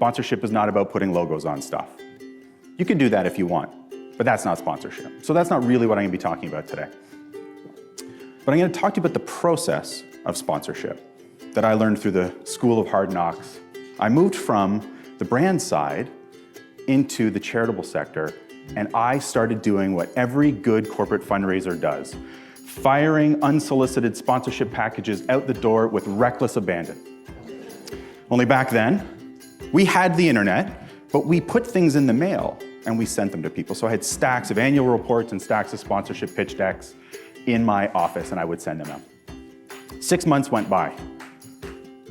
Sponsorship is not about putting logos on stuff. You can do that if you want, but that's not sponsorship. So that's not really what I'm gonna be talking about today. But I'm gonna talk to you about the process of sponsorship that I learned through the School of Hard Knocks. I moved from the brand side into the charitable sector, and I started doing what every good corporate fundraiser does, firing unsolicited sponsorship packages out the door with reckless abandon. Only back then, we had the internet, but we put things in the mail and we sent them to people. So I had stacks of annual reports and stacks of sponsorship pitch decks in my office, and I would send them out. 6 months went by.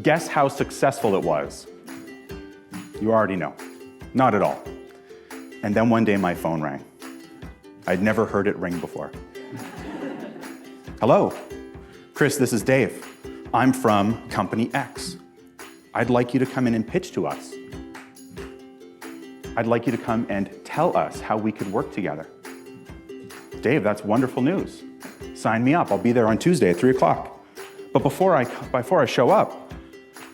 Guess how successful it was? You already know. Not at all. And then one day my phone rang. I'd never heard it ring before. Hello, Chris, this is Dave. I'm from Company X. I'd like you to come in and pitch to us. I'd like you to come and tell us how we could work together. Dave, that's wonderful news. Sign me up. I'll be there on Tuesday at 3 o'clock. But before I show up,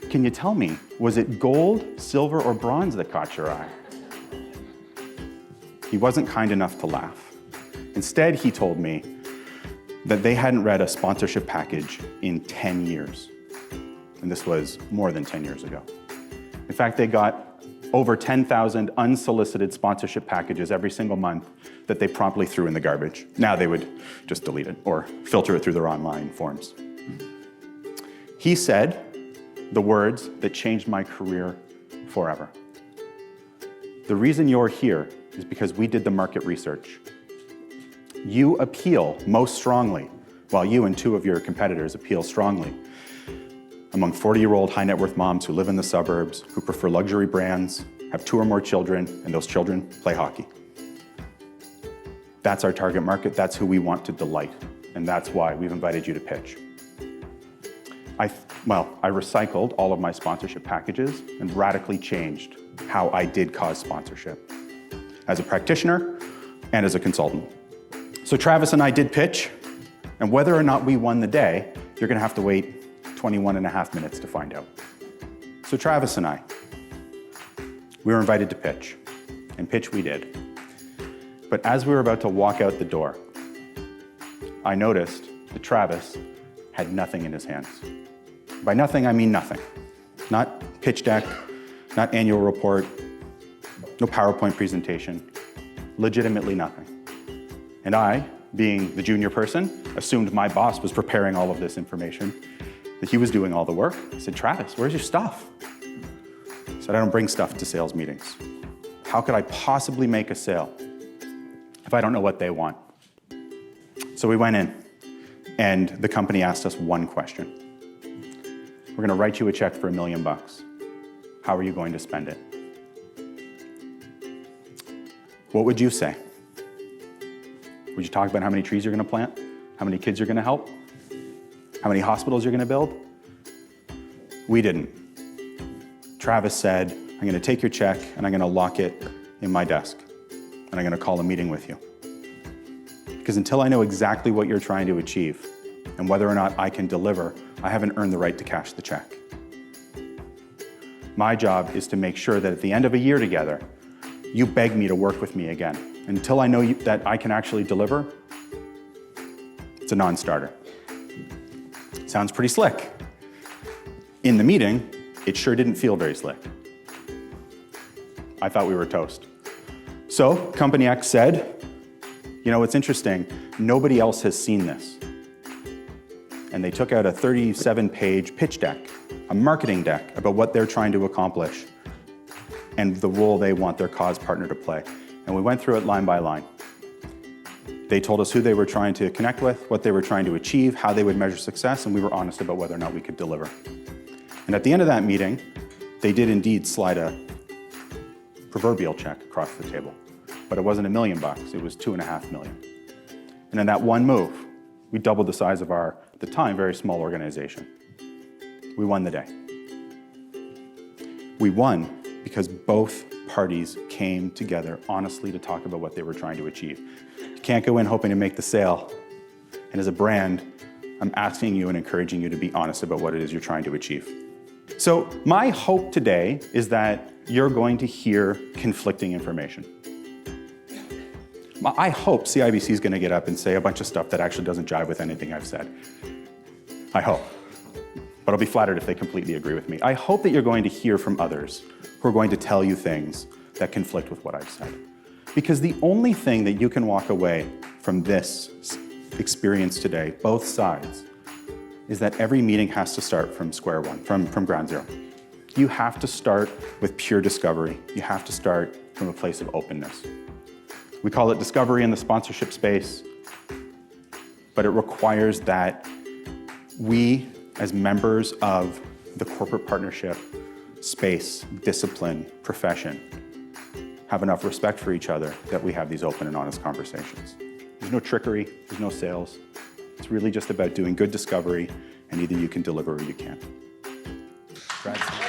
can you tell me, was it gold, silver, or bronze that caught your eye? He wasn't kind enough to laugh. Instead, he told me that they hadn't read a sponsorship package in 10 years. And this was more than 10 years ago. In fact, they got over 10,000 unsolicited sponsorship packages every single month that they promptly threw in the garbage. Now they would just delete it or filter it through their online forms. He said the words that changed my career forever. The reason you're here is because we did the market research. You appeal most strongly, while you and 2 of your competitors appeal strongly, among 40-year-old high net worth moms who live in the suburbs, who prefer luxury brands, have 2 or more children, and those children play hockey. That's our target market, that's who we want to delight, and that's why we've invited you to pitch. I recycled all of my sponsorship packages and radically changed how I did cause sponsorship, as a practitioner and as a consultant. So Travis and I did pitch, and whether or not we won the day, you're gonna have to wait 21 and a half minutes to find out. So Travis and I, we were invited to pitch, and pitch we did. But as we were about to walk out the door, I noticed that Travis had nothing in his hands. By nothing, I mean nothing. Not pitch deck, not annual report, no PowerPoint presentation, legitimately nothing. And I, being the junior person, assumed my boss was preparing all of this information, that he was doing all the work. I said, Travis, where's your stuff? He said, I don't bring stuff to sales meetings. How could I possibly make a sale if I don't know what they want? So we went in, and the company asked us one question. We're gonna write you a check for $1 million. How are you going to spend it? What would you say? Would you talk about how many trees you're gonna plant? How many kids you're gonna help? How many hospitals you're gonna build? We didn't. Travis said, I'm gonna take your check and I'm gonna lock it in my desk and I'm gonna call a meeting with you. Because until I know exactly what you're trying to achieve and whether or not I can deliver, I haven't earned the right to cash the check. My job is to make sure that at the end of a year together, you beg me to work with me again. Until I know that I can actually deliver, it's a non-starter. Sounds pretty slick. In the meeting, it sure didn't feel very slick. I thought we were toast. So Company X said, you know, it's interesting, nobody else has seen this. And they took out a 37-page pitch deck, a marketing deck about what they're trying to accomplish and the role they want their cause partner to play. And we went through it line by line. They told us who they were trying to connect with, what they were trying to achieve, how they would measure success, and we were honest about whether or not we could deliver. And at the end of that meeting, they did indeed slide a proverbial check across the table. But it wasn't $1 million, it was $2.5 million. And in that one move, we doubled the size of our, at the time, very small organization. We won the day. We won because both parties came together honestly to talk about what they were trying to achieve. You can't go in hoping to make the sale. And as a brand, I'm asking you and encouraging you to be honest about what it is you're trying to achieve. So my hope today is that you're going to hear conflicting information. I hope CIBC is going to get up and say a bunch of stuff that actually doesn't jive with anything I've said. I hope. But I'll be flattered if they completely agree with me. I hope that you're going to hear from others who are going to tell you things that conflict with what I've said. Because the only thing that you can walk away from this experience today, both sides, is that every meeting has to start from square one, from ground zero. You have to start with pure discovery. You have to start from a place of openness. We call it discovery in the sponsorship space, but it requires that we, as members of the corporate partnership space, discipline, profession, have enough respect for each other that we have these open and honest conversations. There's no trickery, there's no sales. It's really just about doing good discovery, and either you can deliver or you can't. Brad?